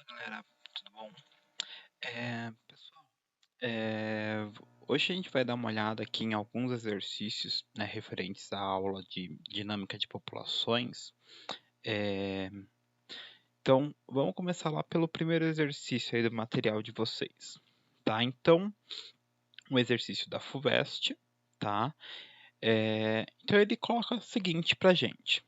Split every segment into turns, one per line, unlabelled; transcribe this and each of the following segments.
Galera, tudo bom? Pessoal, hoje a gente vai dar uma olhada aqui em alguns exercícios, né, referentes à aula de dinâmica de populações. É, então, vamos começar lá pelo primeiro exercício aí do material de vocês, tá? Então, um exercício da FUVEST, tá? Então, ele coloca o seguinte pra gente,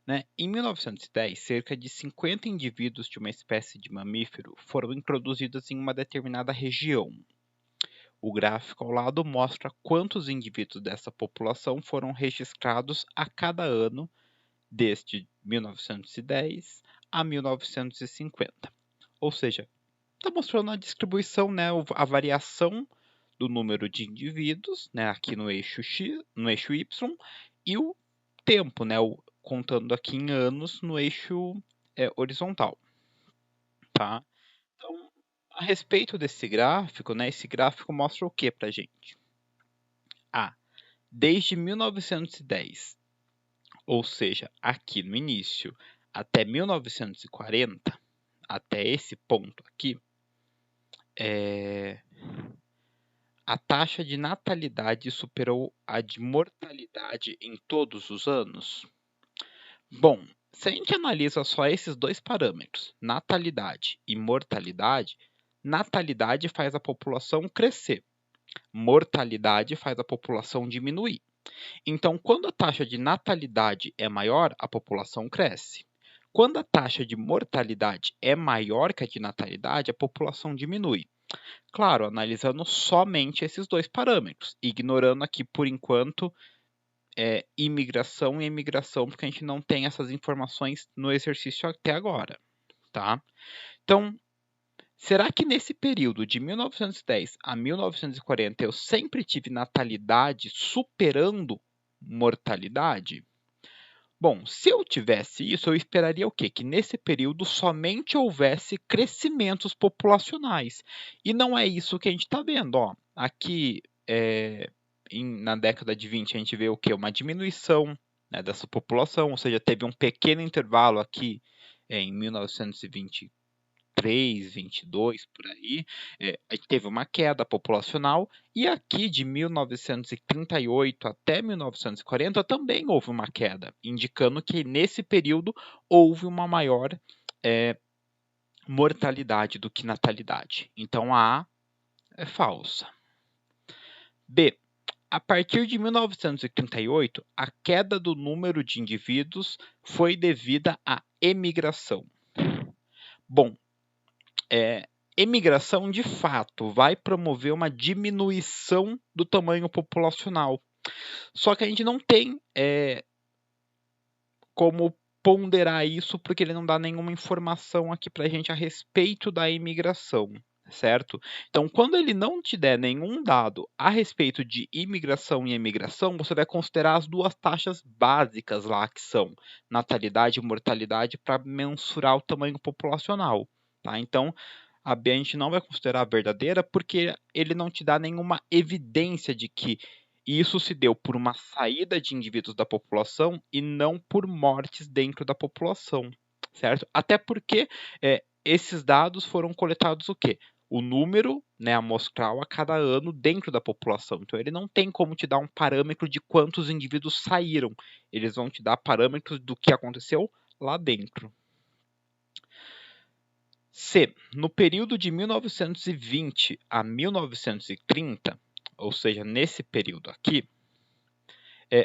né? Em 1910, cerca de 50 indivíduos de uma espécie de mamífero foram introduzidos em uma determinada região. O gráfico ao lado mostra quantos indivíduos dessa população foram registrados a cada ano desde 1910 a 1950. Ou seja, está mostrando a distribuição, né, a variação do número de indivíduos, né, aqui no eixo X, no eixo Y, e o tempo, né, contando aqui em anos no eixo horizontal, tá? Então, a respeito desse gráfico, né, esse gráfico mostra o que para a gente? Desde 1910, ou seja, aqui no início, até 1940, até esse ponto aqui, a taxa de natalidade superou a de mortalidade em todos os anos? Bom, se a gente analisa só esses dois parâmetros, natalidade e mortalidade, natalidade faz a população crescer, mortalidade faz a população diminuir. Então, quando a taxa de natalidade é maior, a população cresce. Quando a taxa de mortalidade é maior que a de natalidade, a população diminui. Claro, analisando somente esses dois parâmetros, ignorando aqui por enquanto imigração e emigração, porque a gente não tem essas informações no exercício até agora, tá? Então, será que nesse período de 1910 a 1940 eu sempre tive natalidade superando mortalidade? Bom, se eu tivesse isso, eu esperaria o quê? Que nesse período somente houvesse crescimentos populacionais. E não é isso que a gente está vendo. Ó. Aqui, na década de 20, a gente vê o quê? Uma diminuição, né, dessa população, ou seja, teve um pequeno intervalo aqui em 1920 23, 22 por aí, teve uma queda populacional e aqui de 1938 até 1940 também houve uma queda, indicando que nesse período houve uma maior mortalidade do que natalidade. Então a é falsa. B. A partir de 1938, a queda do número de indivíduos foi devida à emigração. Bom, emigração de fato vai promover uma diminuição do tamanho populacional. Só que a gente não tem como ponderar isso porque ele não dá nenhuma informação aqui para a gente a respeito da imigração, certo? Então, quando ele não te der nenhum dado a respeito de imigração e emigração, você vai considerar as duas taxas básicas lá, que são natalidade e mortalidade, para mensurar o tamanho populacional. Tá? Então, a B a gente não vai considerar verdadeira porque ele não te dá nenhuma evidência de que isso se deu por uma saída de indivíduos da população e não por mortes dentro da população, certo? Até porque esses dados foram coletados o quê? O número, né, amostral a cada ano dentro da população. Então ele não tem como te dar um parâmetro de quantos indivíduos saíram. Eles vão te dar parâmetros do que aconteceu lá dentro. C. No período de 1920 a 1930, ou seja, nesse período aqui,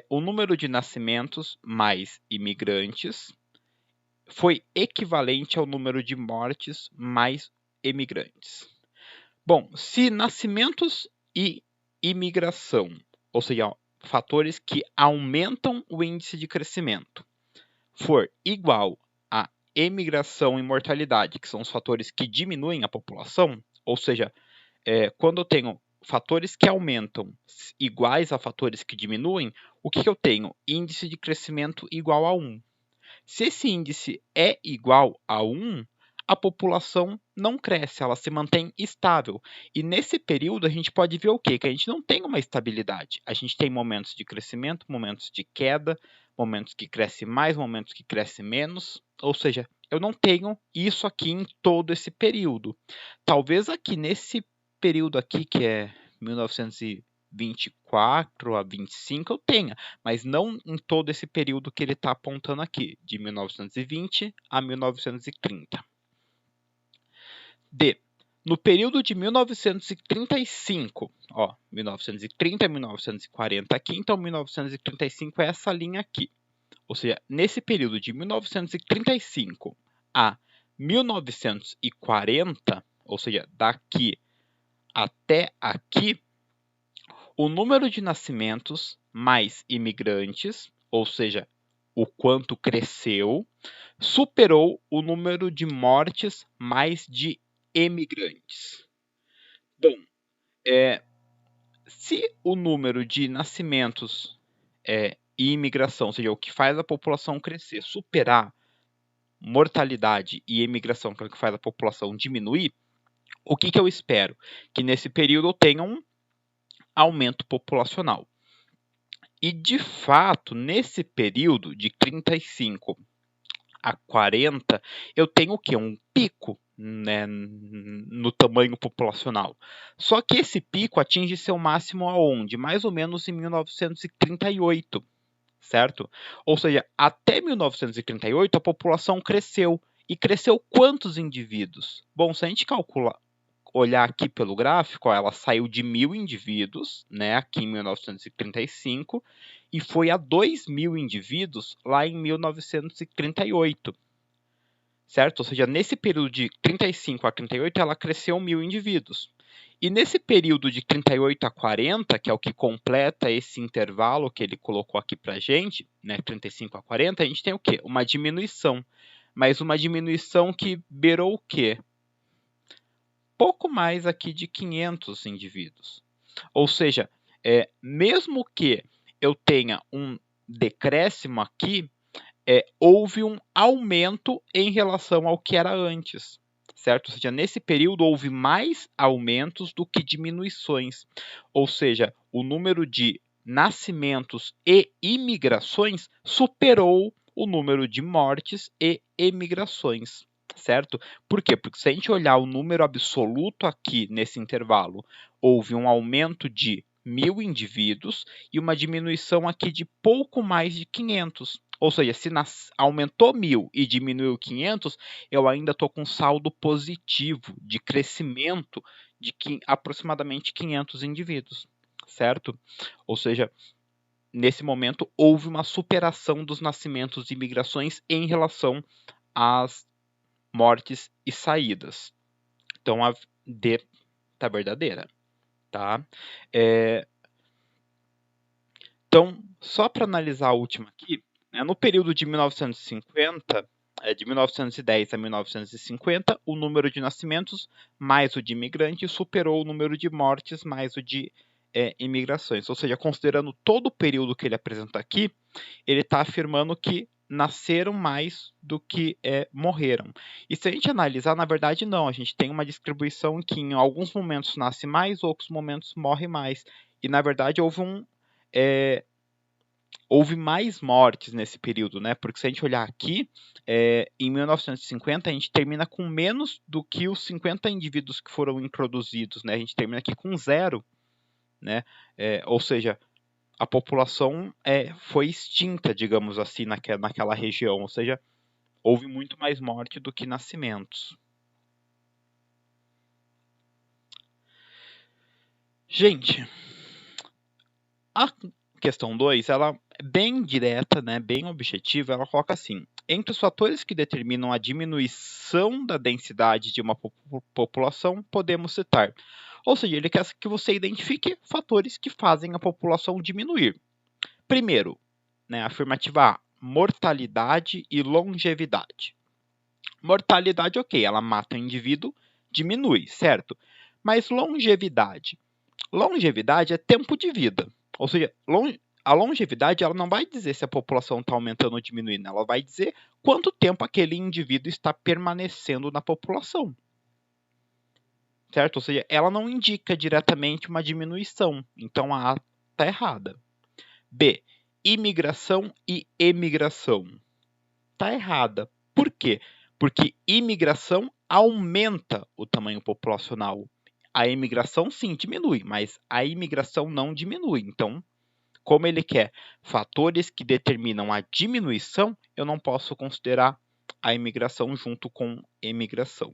o número de nascimentos mais imigrantes foi equivalente ao número de mortes mais imigrantes. Bom, se nascimentos e imigração, ou seja, fatores que aumentam o índice de crescimento, for igual a emigração e mortalidade, que são os fatores que diminuem a população, ou seja, quando eu tenho fatores que aumentam iguais a fatores que diminuem, o que eu tenho? Índice de crescimento igual a 1. Se esse índice é igual a 1, a população não cresce, ela se mantém estável. E nesse período a gente pode ver o quê? Que a gente não tem uma estabilidade. A gente tem momentos de crescimento, momentos de queda, momentos que cresce mais, momentos que cresce menos. Ou seja, eu não tenho isso aqui em todo esse período. Talvez aqui nesse período aqui, que é 1924 a 25, eu tenha, mas não em todo esse período que ele está apontando aqui, de 1920 a 1930. D. No período de 1935, 1930 a 1940 aqui, então 1935 é essa linha aqui. Ou seja, nesse período de 1935 a 1940, ou seja, daqui até aqui, o número de nascimentos mais imigrantes, ou seja, o quanto cresceu, superou o número de mortes mais de emigrantes. Bom, se o número de nascimentos e imigração, ou seja, o que faz a população crescer, superar mortalidade e imigração, que é o que faz a população diminuir, o que eu espero? Que nesse período eu tenha um aumento populacional. E, de fato, nesse período de 35 a 40, eu tenho o quê? Um pico, né, no tamanho populacional. Só que esse pico atinge seu máximo aonde? Mais ou menos em 1938, certo? Ou seja, até 1938 a população cresceu. E cresceu quantos indivíduos? Bom, se a gente olhar aqui pelo gráfico, ela saiu de 1.000 indivíduos, né, aqui em 1935, e foi a 2.000 indivíduos lá em 1938, certo? Ou seja, nesse período de 35 a 38, ela cresceu 1.000 indivíduos. E nesse período de 38 a 40, que é o que completa esse intervalo que ele colocou aqui para a gente, né, 35 a 40, a gente tem o quê? Uma diminuição. Mas uma diminuição que beirou o quê? Pouco mais aqui de 500 indivíduos. Ou seja, mesmo que eu tenha um decréscimo aqui, houve um aumento em relação ao que era antes, certo? Ou seja, nesse período houve mais aumentos do que diminuições. Ou seja, o número de nascimentos e imigrações superou o número de mortes e emigrações, certo? Por quê? Porque se a gente olhar o número absoluto aqui nesse intervalo, houve um aumento de 1.000 indivíduos e uma diminuição aqui de pouco mais de 500. Ou seja, se aumentou 1.000 e diminuiu 500, eu ainda estou com saldo positivo de crescimento de aproximadamente 500 indivíduos, certo? Ou seja, nesse momento houve uma superação dos nascimentos e migrações em relação às mortes e saídas. Então a D está verdadeira, tá? Então, só para analisar a última aqui, no período de 1950, de 1910 a 1950, o número de nascimentos mais o de imigrantes superou o número de mortes mais o de imigrações. Ou seja, considerando todo o período que ele apresenta aqui, ele está afirmando que nasceram mais do que morreram. E se a gente analisar, na verdade, não. A gente tem uma distribuição em que em alguns momentos nasce mais, outros momentos morre mais. E, na verdade, houve mais mortes nesse período, né? Porque se a gente olhar aqui, em 1950 a gente termina com menos do que os 50 indivíduos que foram introduzidos, né? A gente termina aqui com 0, né? Ou seja, a população foi extinta, digamos assim, naquela região. Ou seja, houve muito mais morte do que nascimentos. Gente, a questão 2, ela é bem direta, né, bem objetiva, ela coloca assim: entre os fatores que determinam a diminuição da densidade de uma população, podemos citar. Ou seja, ele quer que você identifique fatores que fazem a população diminuir. Primeiro, né, afirmativa A, mortalidade e longevidade. Mortalidade, ok, ela mata o indivíduo, diminui, certo? Mas longevidade. Longevidade é tempo de vida. Ou seja, a longevidade ela não vai dizer se a população está aumentando ou diminuindo, ela vai dizer quanto tempo aquele indivíduo está permanecendo na população. Certo? Ou seja, ela não indica diretamente uma diminuição. Então a A está errada. B. Imigração e emigração. Está errada. Por quê? Porque imigração aumenta o tamanho populacional. A imigração, sim, diminui, mas a imigração não diminui. Então, como ele quer fatores que determinam a diminuição, eu não posso considerar a imigração junto com emigração.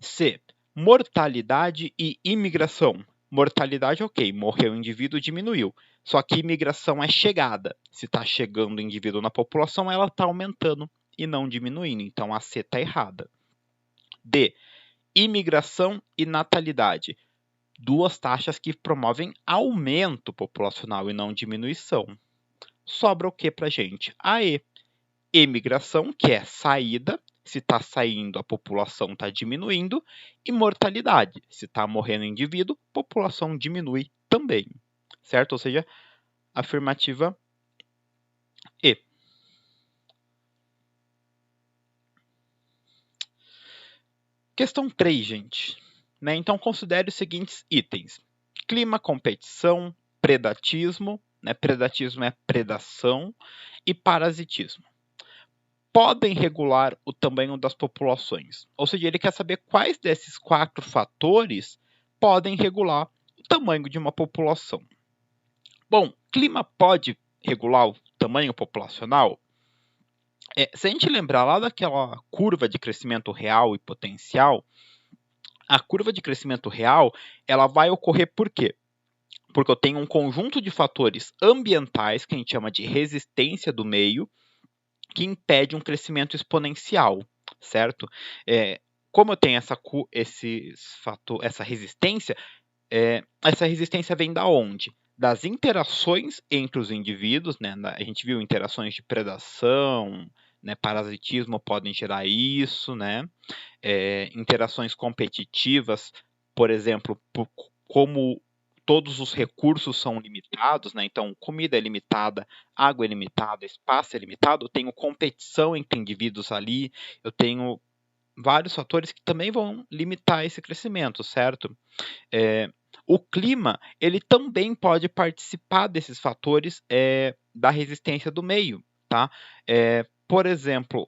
C. Mortalidade e imigração. Mortalidade, ok, morreu o indivíduo, diminuiu. Só que imigração é chegada. Se está chegando o indivíduo na população, ela está aumentando e não diminuindo. Então a C está errada. D. Imigração e natalidade. Duas taxas que promovem aumento populacional e não diminuição. Sobra o que para a gente? A E. Emigração, que é saída. Se está saindo, a população está diminuindo. E mortalidade. Se está morrendo o indivíduo, a população diminui também. Certo? Ou seja, afirmativa E. Questão 3, gente. Então, considere os seguintes itens. Clima, competição, predatismo. Predatismo é predação. E parasitismo. Podem regular o tamanho das populações. Ou seja, ele quer saber quais desses 4 fatores podem regular o tamanho de uma população. Bom, clima pode regular o tamanho populacional? Se a gente lembrar lá daquela curva de crescimento real e potencial, a curva de crescimento real ela vai ocorrer por quê? Porque eu tenho um conjunto de fatores ambientais, que a gente chama de resistência do meio, que impede um crescimento exponencial, certo? Como eu tenho essa resistência, essa resistência vem da onde? Das interações entre os indivíduos, a gente viu interações de predação, parasitismo podem gerar isso, interações competitivas, por exemplo, como todos os recursos são limitados, então comida é limitada, água é limitada, espaço é limitado, eu tenho competição entre indivíduos ali, eu tenho vários fatores que também vão limitar esse crescimento, certo? O clima, ele também pode participar desses fatores da resistência do meio, tá? Por exemplo,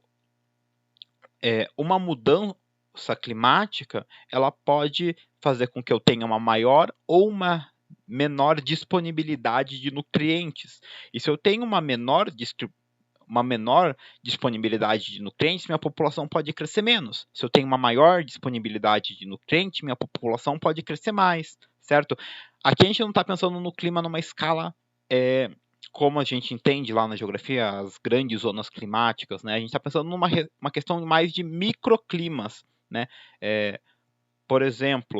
uma mudança climática, ela pode fazer com que eu tenha uma maior ou uma menor disponibilidade de nutrientes. E se eu tenho uma menor disponibilidade de nutrientes, minha população pode crescer menos. Se eu tenho uma maior disponibilidade de nutrientes, minha população pode crescer mais, certo? Aqui a gente não está pensando no clima numa escala como a gente entende lá na geografia, as grandes zonas climáticas, a gente está pensando numa questão mais de microclimas, por exemplo,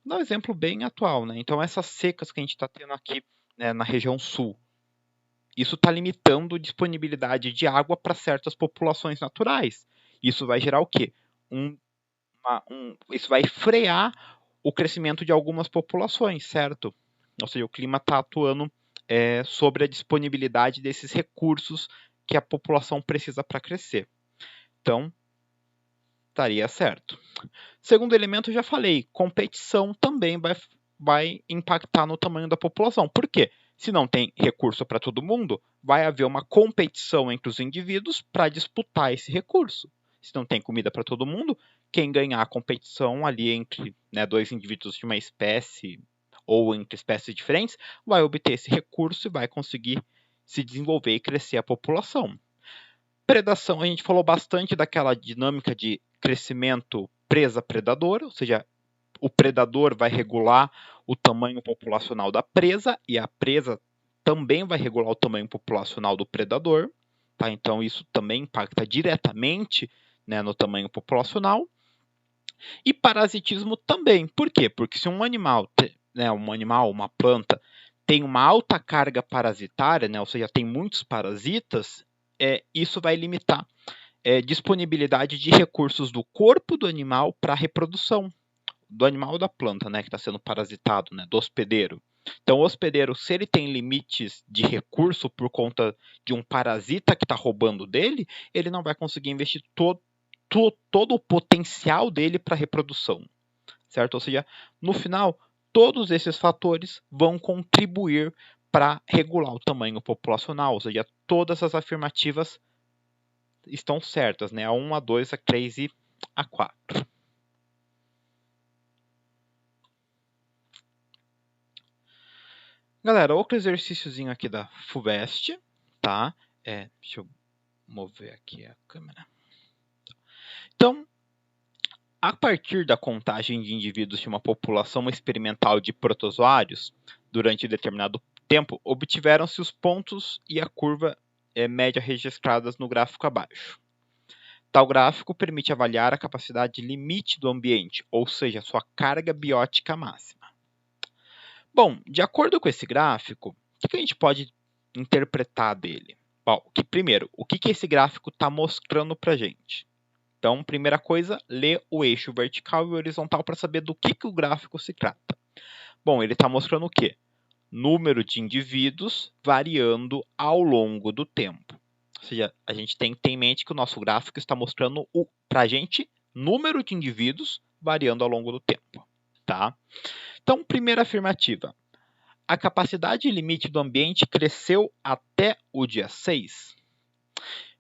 um exemplo bem atual, então essas secas que a gente está tendo aqui na região sul, isso está limitando a disponibilidade de água para certas populações naturais. Isso vai gerar o quê? Isso vai frear o crescimento de algumas populações, certo? Ou seja, o clima está atuando sobre a disponibilidade desses recursos que a população precisa para crescer. Então, estaria certo. Segundo elemento, eu já falei, competição também vai impactar no tamanho da população. Por quê? Se não tem recurso para todo mundo, vai haver uma competição entre os indivíduos para disputar esse recurso. Se não tem comida para todo mundo, quem ganhar a competição ali entre dois indivíduos de uma espécie ou entre espécies diferentes, vai obter esse recurso e vai conseguir se desenvolver e crescer a população. Predação, a gente falou bastante daquela dinâmica de crescimento presa-predador, ou seja, o predador vai regular o tamanho populacional da presa e a presa também vai regular o tamanho populacional do predador. Tá? Então, isso também impacta diretamente no tamanho populacional. E parasitismo também. Por quê? Porque se um animal, uma planta, tem uma alta carga parasitária, ou seja, tem muitos parasitas, isso vai limitar disponibilidade de recursos do corpo do animal para a reprodução do animal ou da planta, que está sendo parasitado, do hospedeiro. Então, o hospedeiro, se ele tem limites de recurso por conta de um parasita que está roubando dele, ele não vai conseguir investir todo o potencial dele para a reprodução, certo? Ou seja, no final, todos esses fatores vão contribuir para regular o tamanho populacional, ou seja, todas as afirmativas estão certas, né? A 1, a 2, a 3 e a 4. Galera, outro exercíciozinho aqui da FUVEST, tá? Deixa eu mover aqui a câmera. Então, a partir da contagem de indivíduos de uma população experimental de protozoários, durante determinado tempo, obtiveram-se os pontos e a curva média registradas no gráfico abaixo. Tal gráfico permite avaliar a capacidade limite do ambiente, ou seja, a sua carga biótica máxima. Bom, de acordo com esse gráfico, o que a gente pode interpretar dele? Bom, primeiro, o que esse gráfico está mostrando para a gente? Então, primeira coisa, ler o eixo vertical e horizontal para saber do que o gráfico se trata. Bom, ele está mostrando o quê? Número de indivíduos variando ao longo do tempo. Ou seja, a gente tem que ter em mente que o nosso gráfico está mostrando para a gente número de indivíduos variando ao longo do tempo. Tá? Então, primeira afirmativa. A capacidade limite do ambiente cresceu até o dia 6?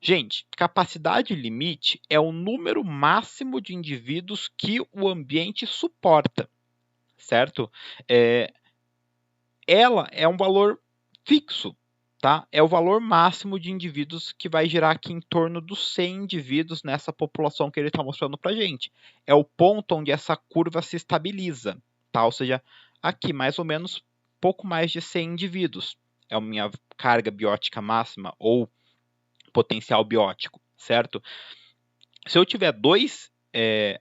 Gente, capacidade limite é o número máximo de indivíduos que o ambiente suporta, certo? Ela é um valor fixo, tá? É o valor máximo de indivíduos que vai girar aqui em torno dos 100 indivíduos nessa população que ele está mostrando para a gente. É o ponto onde essa curva se estabiliza, tá? Ou seja, aqui mais ou menos pouco mais de 100 indivíduos. É a minha carga biótica máxima ou potencial biótico, certo? Se eu tiver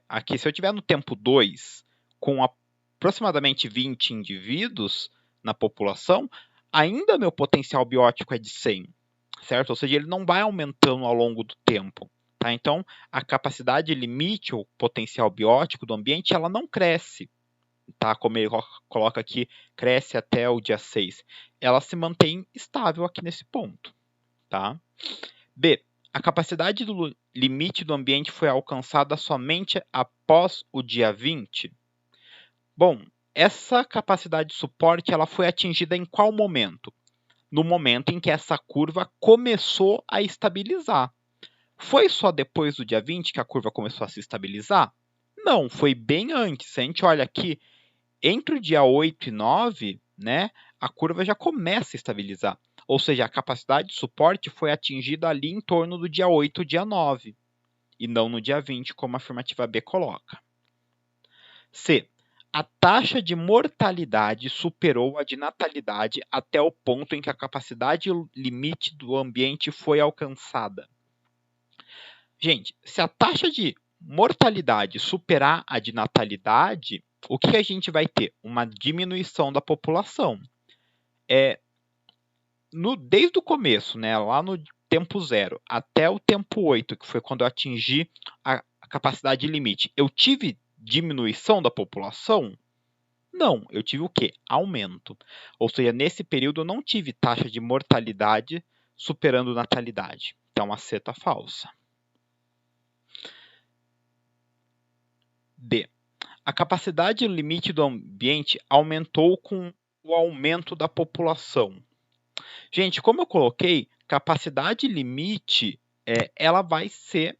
aqui, se eu tiver no tempo 2 com aproximadamente 20 indivíduos na população, ainda meu potencial biótico é de 100, certo? Ou seja, ele não vai aumentando ao longo do tempo. Tá? Então, a capacidade limite, ou potencial biótico do ambiente, ela não cresce. Tá? Como ele coloca aqui, cresce até o dia 6. Ela se mantém estável aqui nesse ponto. Tá? B. A capacidade do limite do ambiente foi alcançada somente após o dia 20? Bom, essa capacidade de suporte ela foi atingida em qual momento? No momento em que essa curva começou a estabilizar. Foi só depois do dia 20 que a curva começou a se estabilizar? Não, foi bem antes. Se a gente olha aqui, entre o dia 8 e 9, né, a curva já começa a estabilizar. Ou seja, a capacidade de suporte foi atingida ali em torno do dia 8, dia 9, e não no dia 20, como a afirmativa B coloca. C. A taxa de mortalidade superou a de natalidade até o ponto em que a capacidade limite do ambiente foi alcançada. Gente, se a taxa de mortalidade superar a de natalidade, o que a gente vai ter? Uma diminuição da população. Desde o começo, né, lá no tempo 0 até o tempo 8, que foi quando eu atingi a capacidade limite, eu tive diminuição da população? Não, eu tive o quê? Aumento. Ou seja, nesse período eu não tive taxa de mortalidade superando natalidade. Então a C está falsa. D. A capacidade limite do ambiente aumentou com o aumento da população. Gente, como eu coloquei, capacidade limite ela vai ser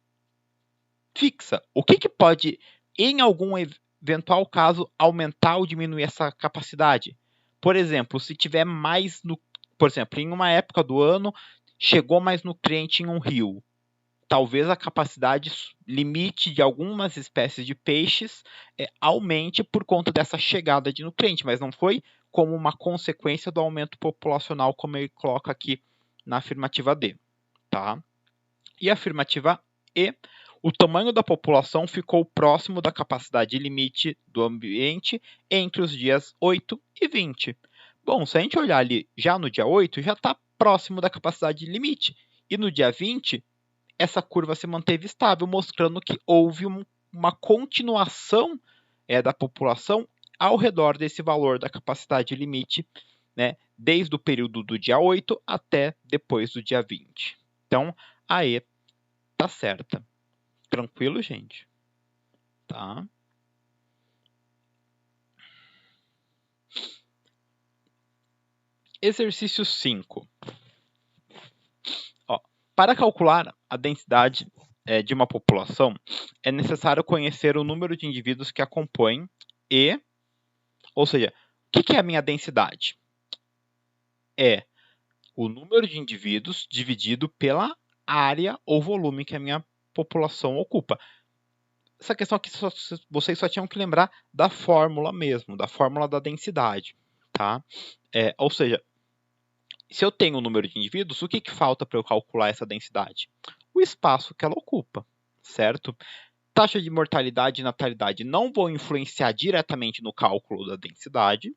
fixa. O que pode, em algum eventual caso, aumentar ou diminuir essa capacidade? Por exemplo, se tiver mais, por exemplo, em uma época do ano, chegou mais nutriente em um rio. Talvez a capacidade limite de algumas espécies de peixes aumente por conta dessa chegada de nutriente, mas não foi como uma consequência do aumento populacional, como ele coloca aqui na afirmativa D. Tá? E a afirmativa E, o tamanho da população ficou próximo da capacidade limite do ambiente entre os dias 8 e 20. Bom, se a gente olhar ali já no dia 8, já está próximo da capacidade limite. E no dia 20, essa curva se manteve estável, mostrando que houve uma continuação da população ao redor desse valor da capacidade limite, né, desde o período do dia 8 até depois do dia 20. Então, a E está certa. Tranquilo, gente? Tá? Exercício 5. Para calcular a densidade de uma população, é necessário conhecer o número de indivíduos que a compõem ou seja, o que é a minha densidade? É o número de indivíduos dividido pela área ou volume que a minha população ocupa. Essa questão aqui, vocês só tinham que lembrar da fórmula mesmo, da fórmula da densidade. Tá? Ou seja, se eu tenho um número de indivíduos, o que falta para eu calcular essa densidade? O espaço que ela ocupa, certo? Taxa de mortalidade e natalidade não vão influenciar diretamente no cálculo da densidade.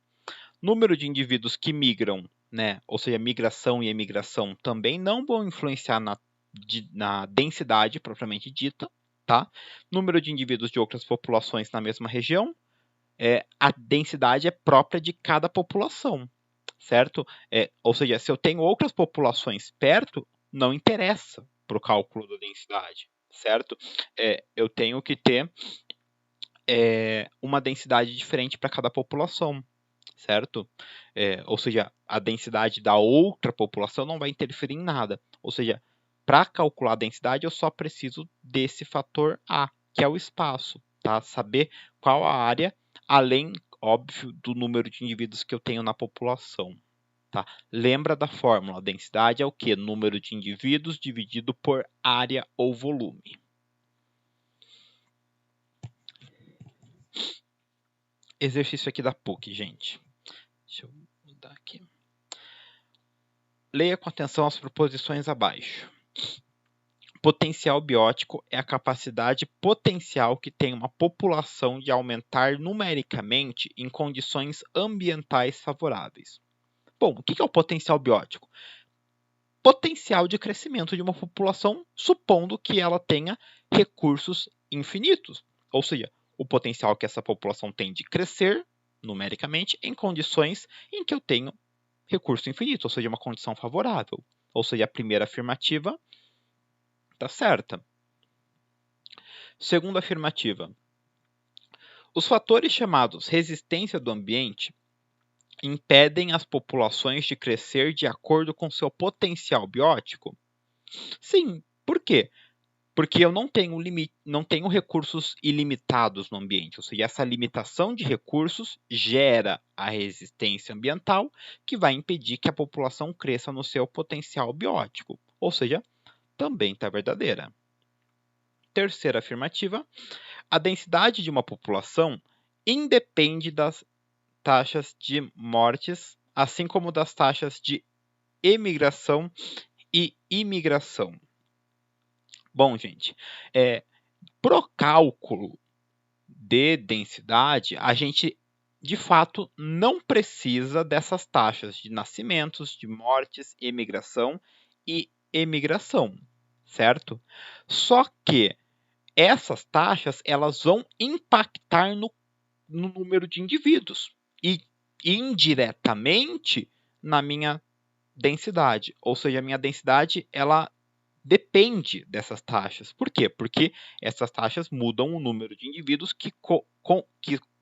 Número de indivíduos que migram, né, ou seja, migração e emigração, também não vão influenciar na densidade propriamente dita. Tá? Número de indivíduos de outras populações na mesma região, a densidade é própria de cada população, certo? Ou seja, se eu tenho outras populações perto, não interessa para o cálculo da densidade, certo? Eu tenho que ter uma densidade diferente para cada população, certo? Ou seja, a densidade da outra população não vai interferir em nada. Ou seja, para calcular a densidade, eu só preciso desse fator A, que é o espaço, tá? Saber qual a área, além, óbvio, do número de indivíduos que eu tenho na população. Tá? Lembra da fórmula, a densidade é o quê? Número de indivíduos dividido por área ou volume. Exercício aqui da PUC, gente. Deixa eu mudar aqui. Leia com atenção as proposições abaixo. Potencial biótico é a capacidade potencial que tem uma população de aumentar numericamente em condições ambientais favoráveis. Bom, o que é o potencial biótico? Potencial de crescimento de uma população, supondo que ela tenha recursos infinitos. Ou seja, o potencial que essa população tem de crescer numericamente em condições em que eu tenho recurso infinito, ou seja, uma condição favorável. Ou seja, a primeira afirmativa está certa. Segunda afirmativa. Os fatores chamados resistência do ambiente impedem as populações de crescer de acordo com seu potencial biótico? Sim. Por quê? Porque eu não tenho recursos ilimitados no ambiente. Ou seja, essa limitação de recursos gera a resistência ambiental que vai impedir que a população cresça no seu potencial biótico. Ou seja, também está verdadeira. Terceira afirmativa. A densidade de uma população independe das taxas de mortes, assim como das taxas de emigração e imigração. Bom, gente, pro cálculo de densidade, a gente, de fato, não precisa dessas taxas de nascimentos, de mortes, imigração e emigração, certo? Só que essas taxas elas vão impactar no número de indivíduos e indiretamente na minha densidade. Ou seja, a minha densidade ela depende dessas taxas. Por quê? Porque essas taxas mudam o número de indivíduos que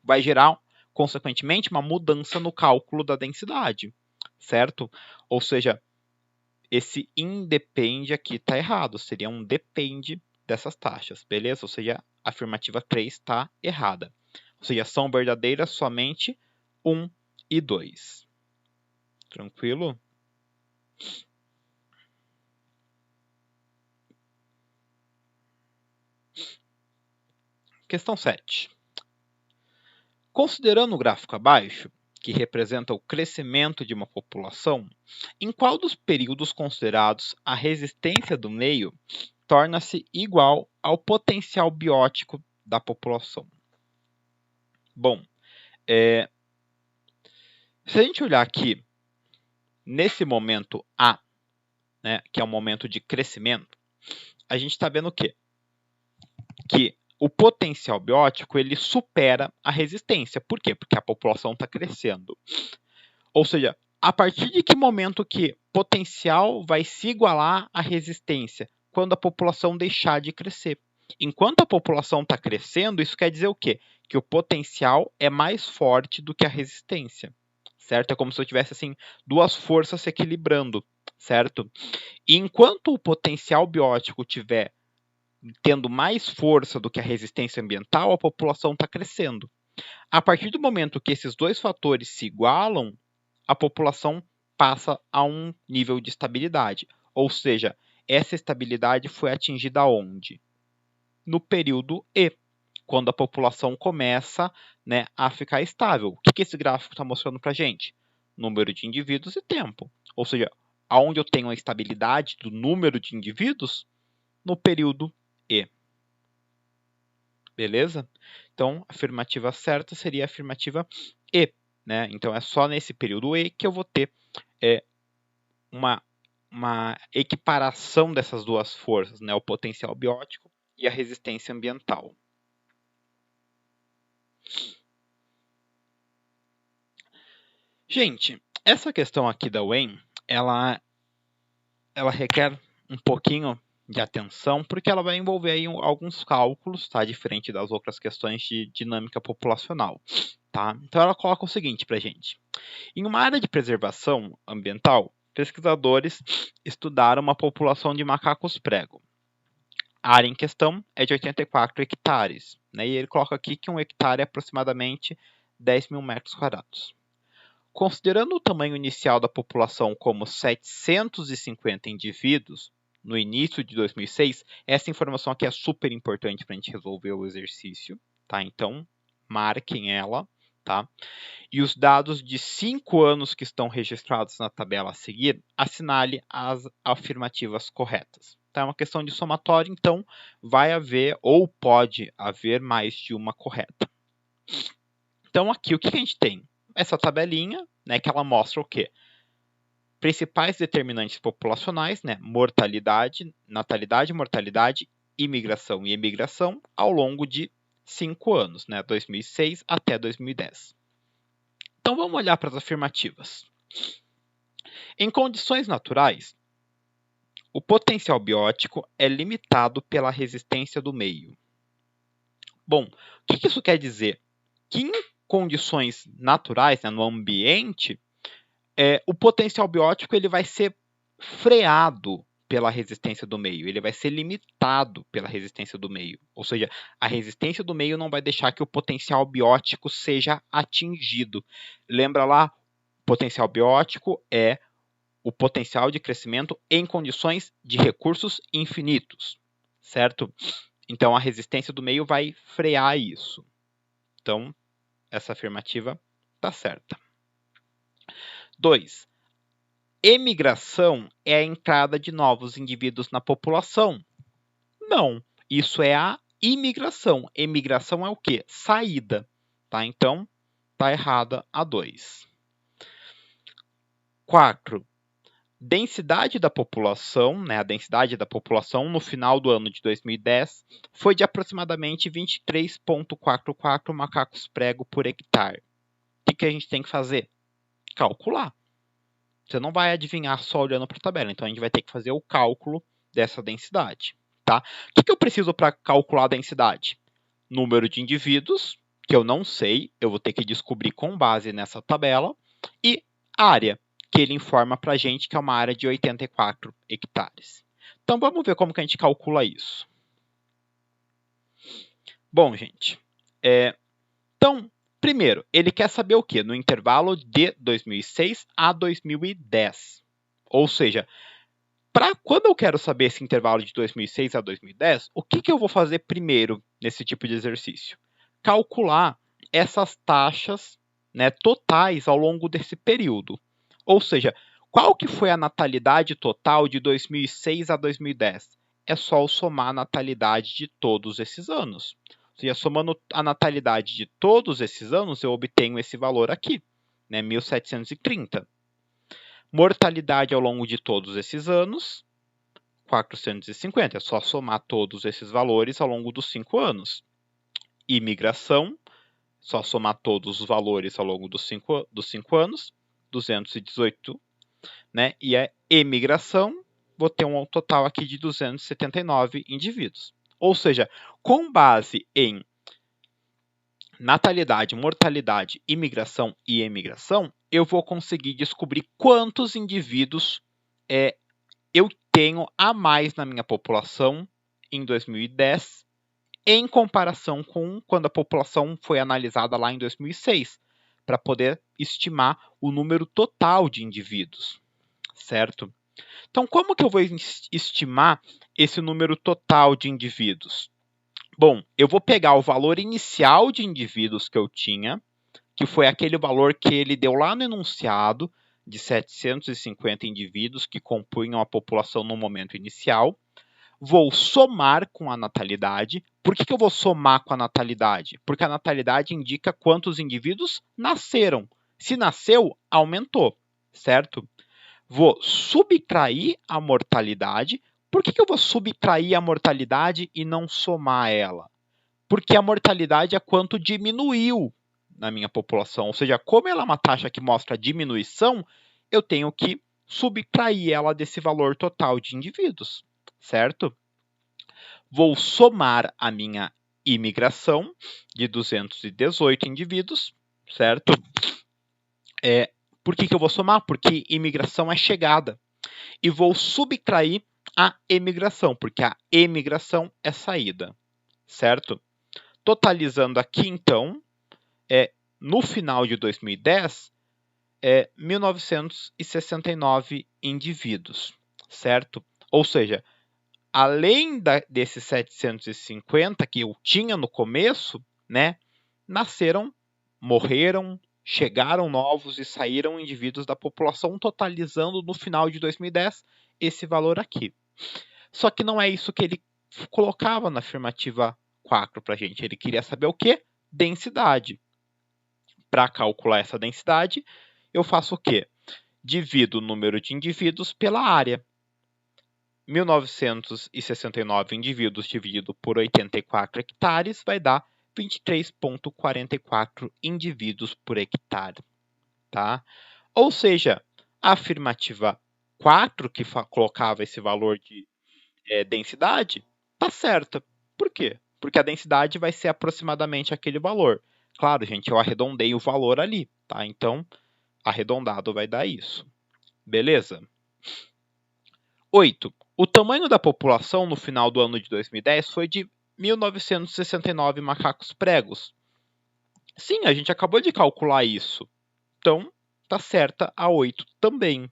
vai gerar, consequentemente, uma mudança no cálculo da densidade, certo? Ou seja, esse independe aqui está errado, seria um depende dessas taxas, beleza? Ou seja, a afirmativa 3 está errada. Ou seja, são verdadeiras somente 1 e 2. Tranquilo? Questão 7. Considerando o gráfico abaixo, que representa o crescimento de uma população, em qual dos períodos considerados a resistência do meio torna-se igual ao potencial biótico da população? Bom, se a gente olhar aqui, nesse momento A, né, que é um momento de crescimento, a gente está vendo o quê? Que o potencial biótico ele supera a resistência. Por quê? Porque a população está crescendo. Ou seja, a partir de que momento que potencial vai se igualar à resistência? Quando a população deixar de crescer. Enquanto a população está crescendo, isso quer dizer o quê? Que o potencial é mais forte do que a resistência. Certo? É como se eu tivesse assim, duas forças se equilibrando. certo? E enquanto o potencial biótico tiver tendo mais força do que a resistência ambiental, a população está crescendo. A partir do momento que esses dois fatores se igualam, a população passa a um nível de estabilidade. Ou seja, essa estabilidade foi atingida onde? No período E, quando a população começa, né, a ficar estável. O que esse gráfico está mostrando para a gente? Número de indivíduos e tempo. Ou seja, aonde eu tenho a estabilidade do número de indivíduos? No período E. Beleza? Então, a afirmativa certa seria a afirmativa E. Né? Então, é só nesse período E que eu vou ter uma equiparação dessas duas forças, né? O potencial biótico e a resistência ambiental. Gente, essa questão aqui da Wayne, ela requer um pouquinho de atenção, porque ela vai envolver aí alguns cálculos, tá? Diferente das outras questões de dinâmica populacional, tá? Então ela coloca o seguinte para a gente. Em uma área de preservação ambiental, pesquisadores estudaram uma população de macacos prego. A área em questão é de 84 hectares, né? E ele coloca aqui que um hectare é aproximadamente 10 mil metros quadrados. Considerando o tamanho inicial da população como 750 indivíduos, no início de 2006, essa informação aqui é super importante para a gente resolver o exercício, tá? Então, marquem ela, tá? E os dados de 5 anos que estão registrados na tabela a seguir, assinale as afirmativas corretas. Tá? É uma questão de somatório, então vai haver ou pode haver mais de uma correta. Então, aqui o que a gente tem? Essa tabelinha, né, que ela mostra o quê? Principais determinantes populacionais, né, mortalidade, natalidade, mortalidade, imigração e emigração ao longo de 5 anos, né, 2006 até 2010. Então vamos olhar para as afirmativas. Em condições naturais, o potencial biótico é limitado pela resistência do meio. Bom, o que isso quer dizer? Que em condições naturais, né, no ambiente, o potencial biótico ele vai ser freado pela resistência do meio, ele vai ser limitado pela resistência do meio. Ou seja, a resistência do meio não vai deixar que o potencial biótico seja atingido. Lembra lá, potencial biótico é o potencial de crescimento em condições de recursos infinitos, certo? Então, a resistência do meio vai frear isso. Então, essa afirmativa está certa. 2. Emigração é a entrada de novos indivíduos na população? Não, isso é a imigração. Emigração é o quê? Saída. Tá? Então, está errada a 2. 4. Densidade da população, né, a densidade da população no final do ano de 2010 foi de aproximadamente 23,44 macacos prego por hectare. O que a gente tem que fazer? Calcular. Você não vai adivinhar só olhando para a tabela, então a gente vai ter que fazer o cálculo dessa densidade. Tá? O que eu preciso para calcular a densidade? Número de indivíduos, que eu não sei, eu vou ter que descobrir com base nessa tabela, e área, que ele informa para a gente que é uma área de 84 hectares. Então, vamos ver como que a gente calcula isso. Bom, gente, então, primeiro, ele quer saber o quê? No intervalo de 2006 a 2010. Ou seja, quando eu quero saber esse intervalo de 2006 a 2010, o que eu vou fazer primeiro nesse tipo de exercício? Calcular essas taxas, né, totais ao longo desse período. Ou seja, qual que foi a natalidade total de 2006 a 2010? É só eu somar a natalidade de todos esses anos. Ou seja, somando a natalidade de todos esses anos, eu obtenho esse valor aqui, né, 1730. Mortalidade ao longo de todos esses anos, 450. É só somar todos esses valores ao longo dos 5 anos. Imigração, só somar todos os valores ao longo dos 5 anos, 218. Né? E a emigração, vou ter um total aqui de 279 indivíduos. Ou seja, com base em natalidade, mortalidade, imigração e emigração, eu vou conseguir descobrir quantos indivíduos eu tenho a mais na minha população em 2010, em comparação com quando a população foi analisada lá em 2006, para poder estimar o número total de indivíduos, certo? Então, como que eu vou estimar esse número total de indivíduos? Bom, eu vou pegar o valor inicial de indivíduos que eu tinha, que foi aquele valor que ele deu lá no enunciado, de 750 indivíduos que compunham a população no momento inicial. Vou somar com a natalidade. Por que eu vou somar com a natalidade? Porque a natalidade indica quantos indivíduos nasceram. Se nasceu, aumentou, certo? Vou subtrair a mortalidade. Por que eu vou subtrair a mortalidade e não somar ela? Porque a mortalidade é quanto diminuiu na minha população. Ou seja, como ela é uma taxa que mostra diminuição, eu tenho que subtrair ela desse valor total de indivíduos, certo? Vou somar a minha imigração de 218 indivíduos, certo? Por que eu vou somar? Porque imigração é chegada. E vou subtrair a emigração, porque a emigração é saída, certo? Totalizando aqui, então, no final de 2010, 1.969 indivíduos, certo? Ou seja, além desses 750 que eu tinha no começo, né, nasceram, morreram, chegaram novos e saíram indivíduos da população, totalizando no final de 2010 esse valor aqui. Só que não é isso que ele colocava na afirmativa 4 para a gente. Ele queria saber o quê? Densidade. Para calcular essa densidade, eu faço o quê? Divido o número de indivíduos pela área. 1.969 indivíduos dividido por 84 hectares vai dar 23,44 indivíduos por hectare. Tá? Ou seja, a afirmativa 4, que colocava esse valor de densidade, está certa. Por quê? Porque a densidade vai ser aproximadamente aquele valor. Claro, gente, eu arredondei o valor ali, tá? Então, arredondado vai dar isso. Beleza? 8. O tamanho da população no final do ano de 2010 foi de 1.969 macacos pregos. Sim, a gente acabou de calcular isso. Então, está certa a 8 também.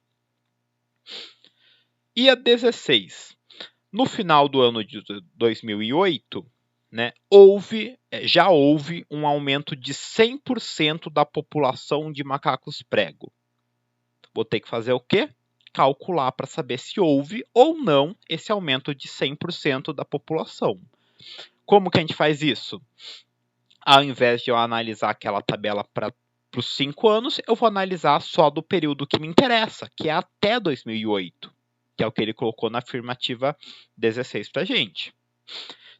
E a 16. No final do ano de 2008, né, já houve um aumento de 100% da população de macacos prego. Vou ter que fazer o quê? Calcular para saber se houve ou não esse aumento de 100% da população. Como que a gente faz isso? Ao invés de eu analisar aquela tabela para os 5 anos, eu vou analisar só do período que me interessa, que é até 2008, que é o que ele colocou na afirmativa 16 para a gente.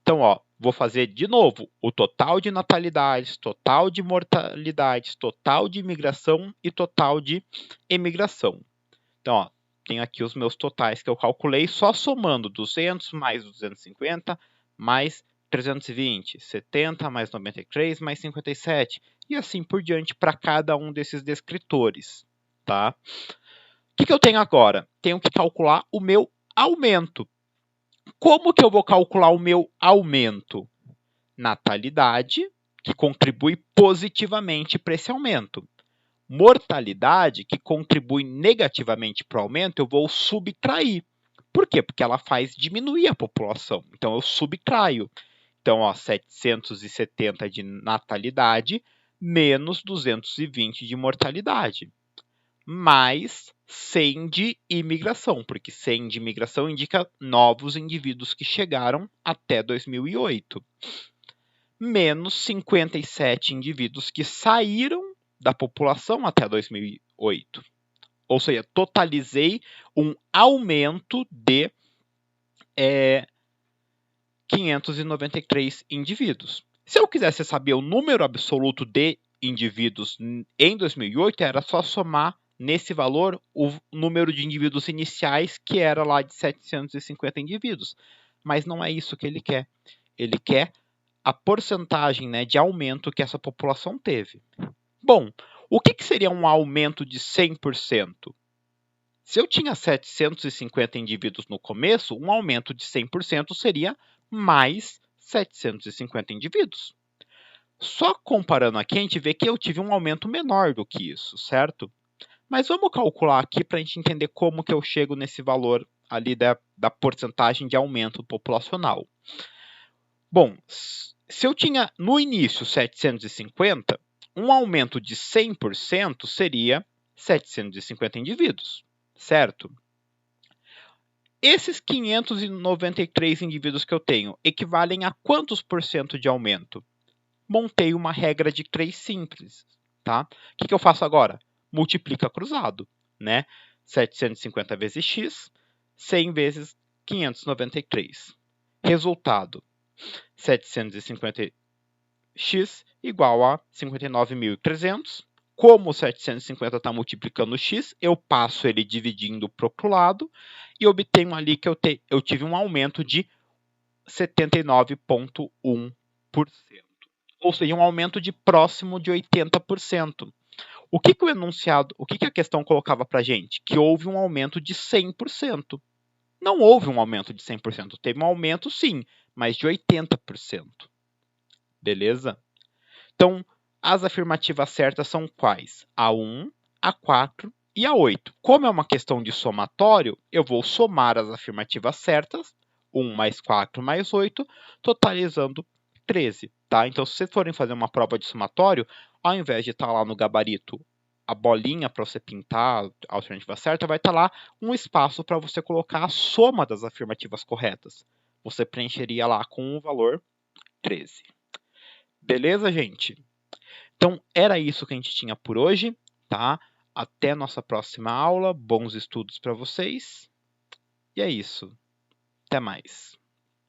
Então, vou fazer de novo o total de natalidades, total de mortalidades, total de imigração e total de emigração. Então, tenho aqui os meus totais que eu calculei só somando 200 mais 250 mais 320, 70 mais 93 mais 57 e assim por diante para cada um desses descritores, tá? O que eu tenho agora? Tenho que calcular o meu aumento. Como que eu vou calcular o meu aumento? Natalidade, que contribui positivamente para esse aumento. Mortalidade, que contribui negativamente para o aumento, eu vou subtrair. Por quê? Porque ela faz diminuir a população. Então, eu subtraio. Então, 770 de natalidade menos 220 de mortalidade. Mais 100 de imigração, porque 100 de imigração indica novos indivíduos que chegaram até 2008. Menos 57 indivíduos que saíram da população até 2008. Ou seja, totalizei um aumento de 593 indivíduos. Se eu quisesse saber o número absoluto de indivíduos em 2008, era só somar nesse valor o número de indivíduos iniciais, que era lá de 750 indivíduos. Mas não é isso que ele quer. Ele quer a porcentagem, né, de aumento que essa população teve. Bom, o que seria um aumento de 100%? Se eu tinha 750 indivíduos no começo, um aumento de 100% seria mais 750 indivíduos. Só comparando aqui, a gente vê que eu tive um aumento menor do que isso, certo? Mas vamos calcular aqui para a gente entender como que eu chego nesse valor ali da porcentagem de aumento populacional. Bom, se eu tinha no início 750, um aumento de 100% seria 750 indivíduos, certo? Esses 593 indivíduos que eu tenho equivalem a quantos por cento de aumento? Montei uma regra de 3 simples, tá? O que eu faço agora? Multiplica cruzado, né? 750 vezes x, 100 vezes 593. Resultado, 750x igual a 59.300. Como 750 está multiplicando x, eu passo ele dividindo para o outro lado e obtenho ali que eu tive um aumento de 79,1%. Ou seja, um aumento de próximo de 80%. O que o enunciado, o que a questão colocava para a gente? Que houve um aumento de 100%. Não houve um aumento de 100%. Teve um aumento, sim, mas de 80%. Beleza? Então, as afirmativas certas são quais? A 1, a 4 e a 8. Como é uma questão de somatório, eu vou somar as afirmativas certas, 1 mais 4 mais 8, totalizando 13. Tá? Então, se vocês forem fazer uma prova de somatório, ao invés de estar lá no gabarito a bolinha para você pintar a alternativa certa, vai estar lá um espaço para você colocar a soma das afirmativas corretas. Você preencheria lá com o valor 13. Beleza, gente? Então, era isso que a gente tinha por hoje, tá? Até nossa próxima aula. Bons estudos para vocês. E é isso. Até mais.